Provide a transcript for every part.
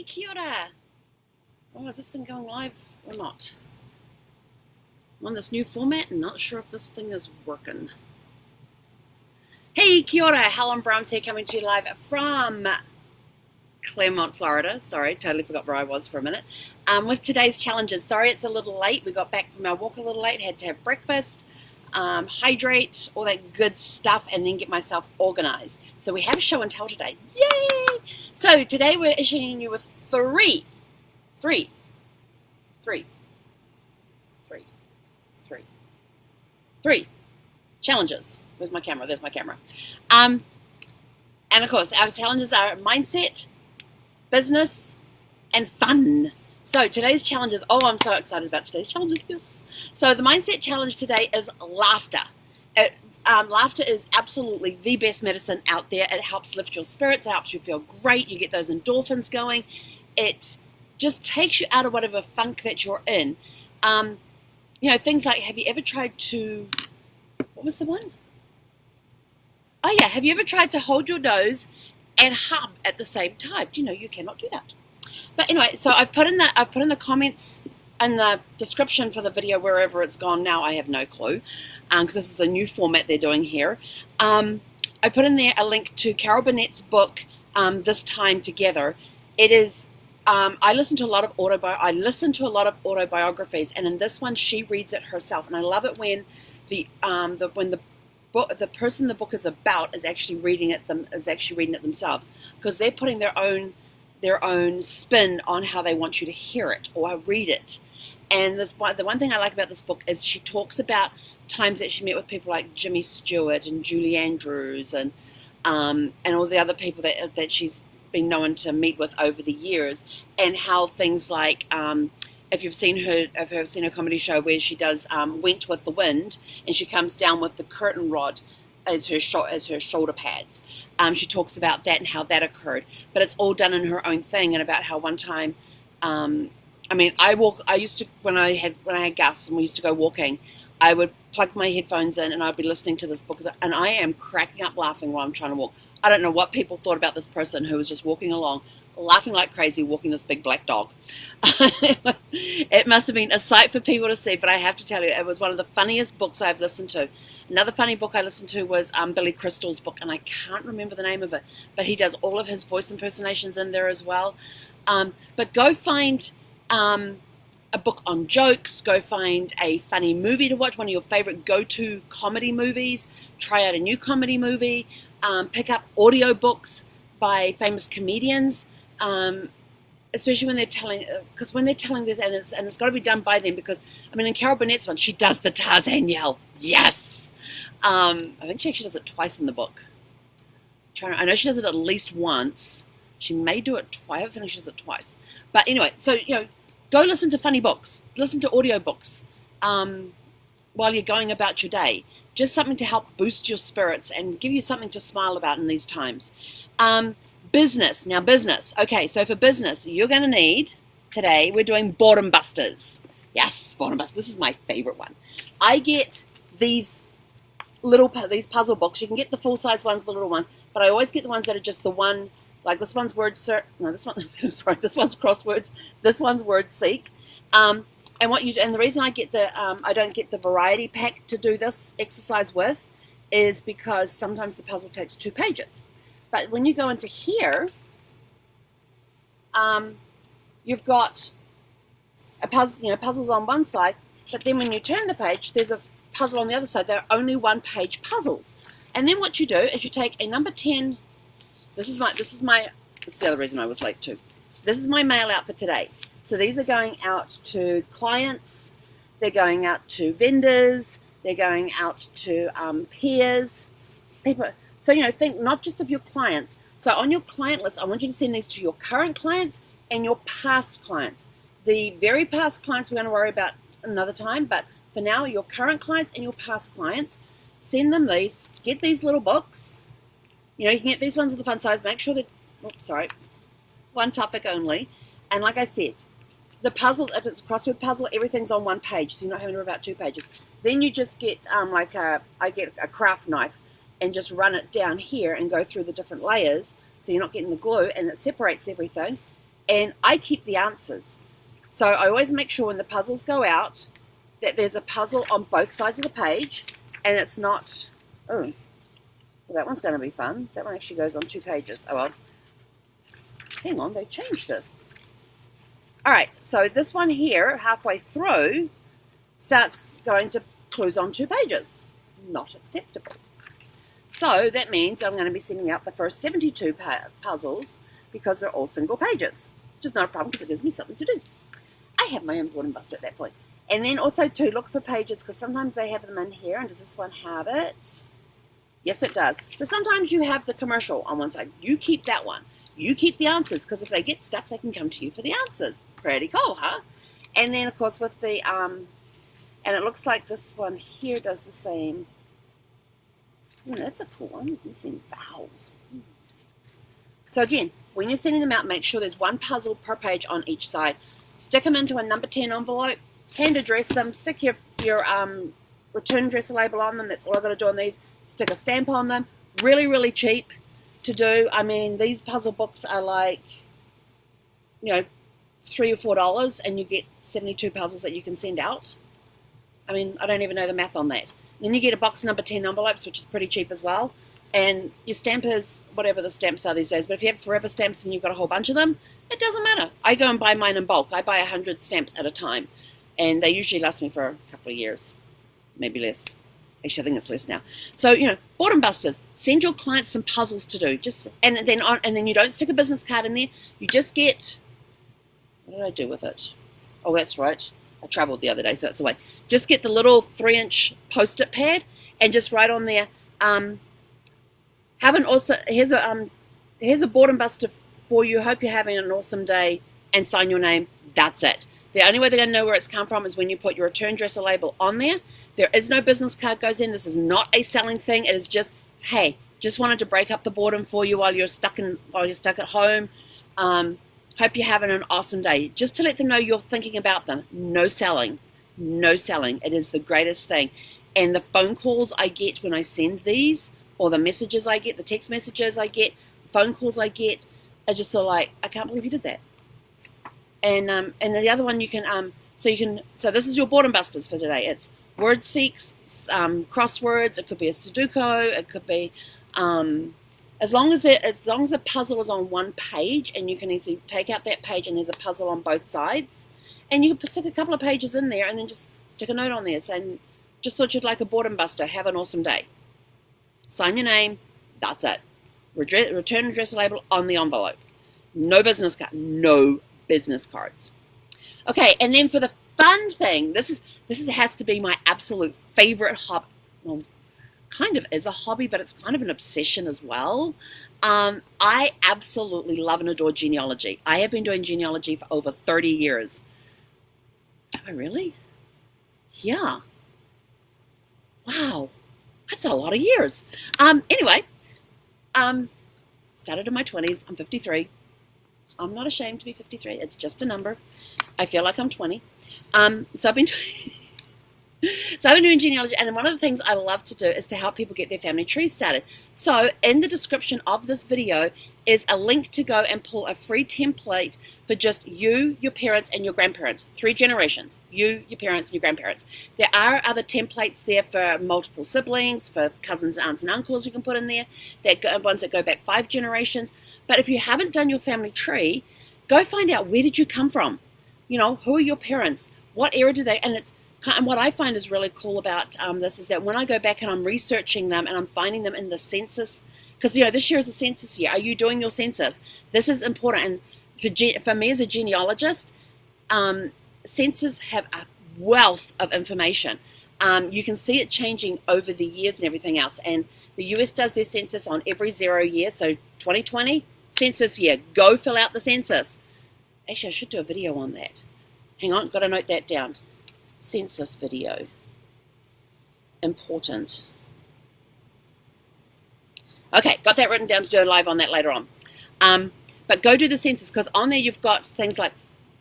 Kia ora. Oh, is this thing going live or not? I'm on this new format and not sure if this thing is working. Hey, Kia ora. Helen Brahms here, coming to you live from Claremont, Florida. Sorry, totally forgot where I was for a minute. With today's challenges. Sorry it's a little late. We got back from our walk a little late, had to have breakfast, hydrate, all that good stuff, and then get myself organized. So we have a show and tell today. Yay! So today we're issuing you with three challenges. Where's my camera? There's my camera. And of course, our challenges are mindset, business, and fun. So today's challenges, oh, I'm so excited about today's challenges, yes. So the mindset challenge today is laughter. Laughter is absolutely the best medicine out there. It helps lift your spirits, it helps you feel great, you get those endorphins going. It just takes you out of whatever funk that you're in. You know, things like, have you ever tried to, what was the one? Oh yeah, have you ever tried to hold your nose and hum at the same time? Do you know you cannot do that? But anyway, so I've put in the comments and the description for the video wherever it's gone now. I have no clue, because this is the new format they're doing here. I put in there a link to Carol Burnett's book, This Time Together. It is. I listen to a lot of autobiographies, and in this one, she reads it herself, and I love it when the person the book is about is actually reading it themselves, because they're putting their own spin on how they want you to hear it or read it. And the one thing I like about this book is she talks about times that she met with people like Jimmy Stewart and Julie Andrews and all the other people that she's been known to meet with over the years, and how things like if you've seen her comedy show where she does Went with the Wind, and she comes down with the curtain rod as her shoulder pads. She talks about that and how that occurred, but it's all done in her own thing, and about how one time, I used to, when I had Gus and we used to go walking, I would plug my headphones in and I'd be listening to this book, and I am cracking up laughing while I'm trying to walk. I don't know what people thought about this person who was just walking along, laughing like crazy, walking this big black dog. It must have been a sight for people to see, but I have to tell you, it was one of the funniest books I've listened to. Another funny book I listened to was Billy Crystal's book, and I can't remember the name of it, but he does all of his voice impersonations in there as well. But go find a book on jokes, go find a funny movie to watch, one of your favorite go-to comedy movies, try out a new comedy movie, pick up audio books by famous comedians, especially when they're telling, because when they're telling this, and it's got to be done by them, because, I mean, in Carol Burnett's one, she does the Tarzan yell, yes! I think she actually does it twice in the book. I know she does it at least once. She may do it twice. I think she does it twice. But anyway, so, you know, go listen to funny books, listen to audio books while you're going about your day. Just something to help boost your spirits and give you something to smile about in these times. Business. Now, business. Okay, so for business, you're going to need, today, we're doing Boredom Busters. Yes, Boredom Busters. This is my favorite one. I get these puzzle books. You can get the full-size ones, the little ones, but I always get the ones that are just the one, like this one's this one's crosswords, this one's word seek. And the reason I get I don't get the variety pack to do this exercise with is because sometimes the puzzle takes 2 pages. But when you go into here, you've got a puzzle, puzzles on one side, but then when you turn the page, there's a puzzle on the other side. They're only 1-page puzzles. And then what you do is you take a number 10. This is the other reason I was late too. This is my mail out for today. So these are going out to clients, they're going out to vendors, they're going out to peers, people. So, you know, think not just of your clients. So on your client list, I want you to send these to your current clients and your past clients. The very past clients we're going to worry about another time, but for now, your current clients and your past clients, send them these. Get these little books. You know, you can get these ones with the fun size. Make sure that, one topic only. And like I said, the puzzles, if it's a crossword puzzle, everything's on 1 page, so you're not having to worry about 2 pages. Then you just get, I get a craft knife and just run it down here and go through the different layers, so you're not getting the glue, and it separates everything. and I keep the answers. So I always make sure when the puzzles go out that there's a puzzle on both sides of the page, and it's not, oh, well, that one's going to be fun. That one actually goes on 2 pages. Oh, well, hang on, they changed this. All right, so this one here, halfway through, starts going to clues on 2 pages. Not acceptable. So that means I'm going to be sending out the first 72 puzzles because they're all single pages, which is not a problem because it gives me something to do. I have my own Boredom Buster at that point. And then also to look for pages, because sometimes they have them in here. And does this one have it? Yes, it does. So sometimes you have the commercial on one side. You keep that one. You keep the answers, because if they get stuck, they can come to you for the answers. Pretty cool, huh? And then, of course, with the, and it looks like this one here does the same. Oh, that's a cool one. It's missing vowels. So again, when you're sending them out, make sure there's one puzzle per page on each side. Stick them into a number 10 envelope, hand address them, stick your return address label on them. That's all I've got to do on these. Stick a stamp on them. Really, really cheap to do. I mean, these puzzle books are like, $3 or $4, and you get 72 puzzles that you can send out. I mean, I don't even know the math on that. Then you get a box of number 10 envelopes, which is pretty cheap as well. And your stamp is whatever the stamps are these days. But if you have forever stamps and you've got a whole bunch of them, it doesn't matter. I go and buy mine in bulk. I buy 100 stamps at a time. And they usually last me for a couple of years, maybe less. Actually, I think it's less now. So, Boredom Busters, send your clients some puzzles to do. And then you don't stick a business card in there. You just get, what did I do with it? Oh, that's right. I traveled the other day, so it's away. Just get the little 3-inch Post-it pad and just write on there. Here's a Boredom Buster for you. Hope you're having an awesome day, and sign your name. That's it. The only way they're going to know where it's come from is when you put your return address or label on there. There is no business card goes in. This is not a selling thing. It is just, hey, just wanted to break up the boredom for you while you're stuck at home. Hope you're having an awesome day. Just to let them know you're thinking about them. No selling. No selling. It is the greatest thing. And the phone calls I get when I send these, or the messages I get, the text messages I get, phone calls I get, are just sort of like, I can't believe you did that. And the other one so this is your Boredom Busters for today. It's word seeks, crosswords. It could be a Sudoku. It could be, as long as the puzzle is on one page, and you can easily take out that page and there's a puzzle on both sides, and you can stick a couple of pages in there and then just stick a note on there saying, just thought you'd like a Boredom Buster. Have an awesome day. Sign your name. That's it. Return address label on the envelope. No business card. No business cards. Okay, and then for the fun thing, this has to be my absolute favorite hobby. Well, kind of is a hobby, but it's kind of an obsession as well. I absolutely love and adore genealogy. I have been doing genealogy for over 30 years. Have I really? Yeah. Wow. That's a lot of years. Anyway, started in my 20s. I'm 53. I'm not ashamed to be 53. It's just a number. I feel like I'm 20. So I've been doing genealogy, and one of the things I love to do is to help people get their family trees started. So in the description of this video is a link to go and pull a free template for just you, your parents, and your grandparents. 3 generations. You, your parents, and your grandparents. There are other templates there for multiple siblings, for cousins, aunts, and uncles you can put in there. Ones that go back 5 generations. But if you haven't done your family tree, go find out, where did you come from? Who are your parents? What era did they? And what I find is really cool about this is that when I go back and I'm researching them and I'm finding them in the census, because this year is a census year. Are you doing your census? This is important. And for me as a genealogist, census have a wealth of information. You can see it changing over the years and everything else. And the US does their census on every 0 year. So 2020, census year. Go fill out the census. Actually, I should do a video on that. Hang on, got to note that down. Census video. Important. Okay, got that written down to do a live on that later on. But go do the census, because on there you've got things like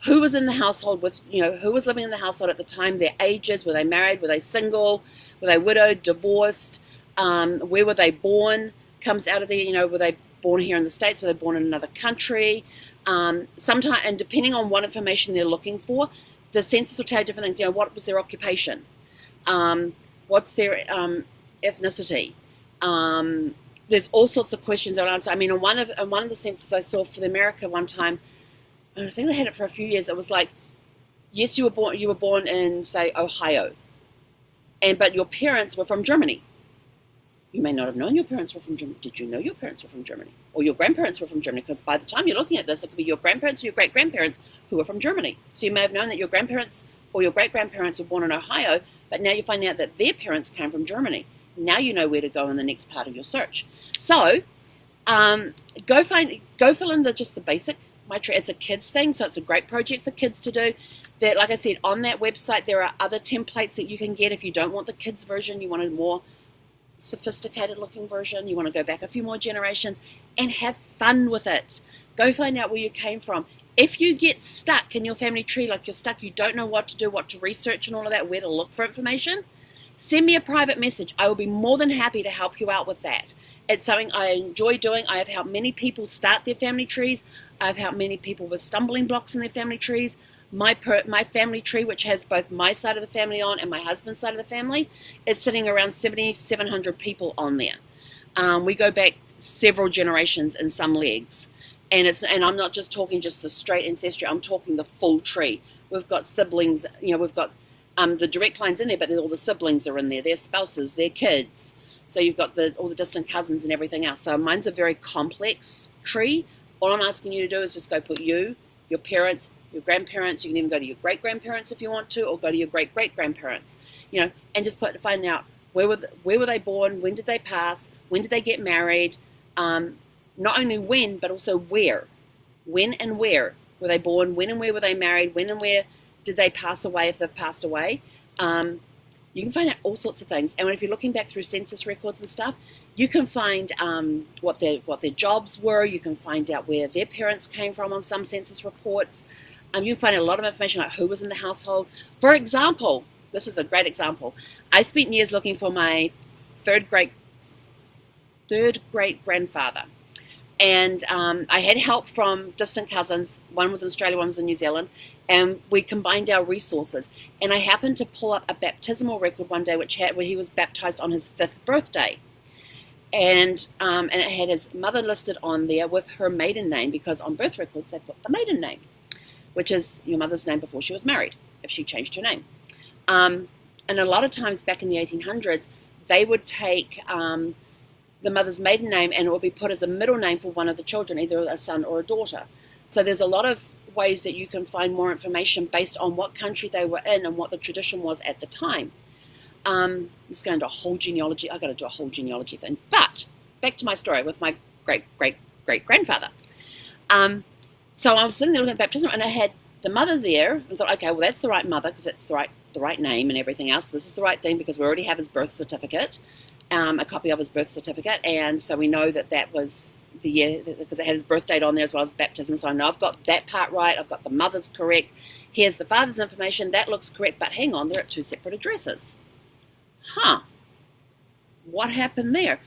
who was in the household with, who was living in the household at the time, their ages, were they married, were they single, were they widowed, divorced, where were they born, comes out of there, were they born here in the States, were they born in another country. Sometimes, and depending on what information they're looking for, the census will tell you different things. You know, what was their occupation? What's their ethnicity? There's all sorts of questions that I'll answer. I mean, on one of the censuses I saw for America one time, and I think they had it for a few years. It was like, yes, you were born in, say, Ohio, but your parents were from Germany. You may not have known your parents were from Germany. Did you know your parents were from Germany? Or your grandparents were from Germany? Because by the time you're looking at this, it could be your grandparents or your great-grandparents who were from Germany. So you may have known that your grandparents or your great-grandparents were born in Ohio, but now you're finding out that their parents came from Germany. Now you know where to go in the next part of your search. So go fill in just the basic. It's a kids thing, so it's a great project for kids to do. That, like I said, on that website there are other templates that you can get if you don't want the kids version. You want a more sophisticated looking version. You want to go back a few more generations and have fun with it. Go find out where you came from. If you get stuck in your family tree, like you're stuck, you don't know what to do, what to research and all of that, where to look for information, send me a private message. I will be more than happy to help you out with that. It's something I enjoy doing. I have helped many people start their family trees. I've helped many people with stumbling blocks in their family trees. My family tree, which has both my side of the family on and my husband's side of the family, is sitting around 700 people on there. We go back several generations in some legs. And I'm not just talking just the straight ancestry, I'm talking the full tree. We've got siblings, we've got the direct lines in there, but all the siblings are in there, their spouses, their kids. So you've got all the distant cousins and everything else. So mine's a very complex tree. All I'm asking you to do is just go put you, your parents, your grandparents. You can even go to your great-grandparents if you want to, or go to your great-great-grandparents, and just find out where were they born, when did they pass, when did they get married, not only when, but also where. When and where were they born, when and where were they married, when and where did they pass away if they've passed away. You can find out all sorts of things. And if you're looking back through census records and stuff, you can find what their jobs were. You can find out where their parents came from on some census reports. You can find a lot of information like who was in the household. For example, this is a great example. I spent years looking for my third great grandfather. And I had help from distant cousins. One was in Australia, one was in New Zealand. And we combined our resources. And I happened to pull up a baptismal record one day where he was baptized on his 5th birthday. And it had his mother listed on there with her maiden name, because on birth records they put the maiden name, which is your mother's name before she was married, if she changed her name. And a lot of times back in the 1800s, they would take the mother's maiden name and it would be put as a middle name for one of the children, either a son or a daughter. So there's a lot of ways that you can find more information based on what country they were in and what the tradition was at the time. Just going to a whole genealogy. I've got to do a whole genealogy thing. But back to my story with my great-great-great-grandfather. So I was sitting there looking at baptism, and I had the mother there, and thought, okay, well, that's the right mother because it's the right name and everything else. This is the right thing because we already have his birth certificate, a copy of his birth certificate, and so we know that was the year, because it had his birth date on there as well as baptism. So I know I've got that part right. I've got the mother's correct. Here's the father's information. That looks correct, but hang on, they're at 2 separate addresses. What happened there?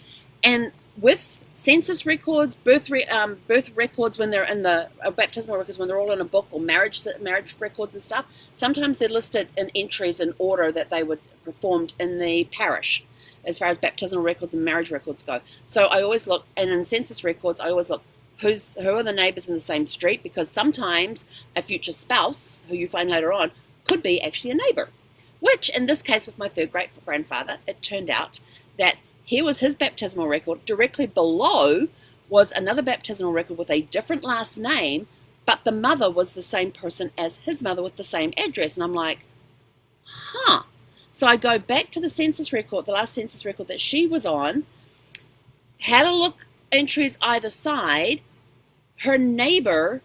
And with census records, birth records when they're in the baptismal records, when they're all in a book, or marriage records and stuff, sometimes they're listed in entries in order that they were performed in the parish, as far as baptismal records and marriage records go. So I always look, and in census records, I always look, who are the neighbors in the same street, because sometimes a future spouse, who you find later on, could be actually a neighbor. Which, in this case, with my third great-grandfather, it turned out that here was his baptismal record. Directly below was another baptismal record with a different last name, but the mother was the same person as his mother with the same address. And I'm like, So I go back to the census record, the last census record that she was on, had a look, entries either side. Her neighbor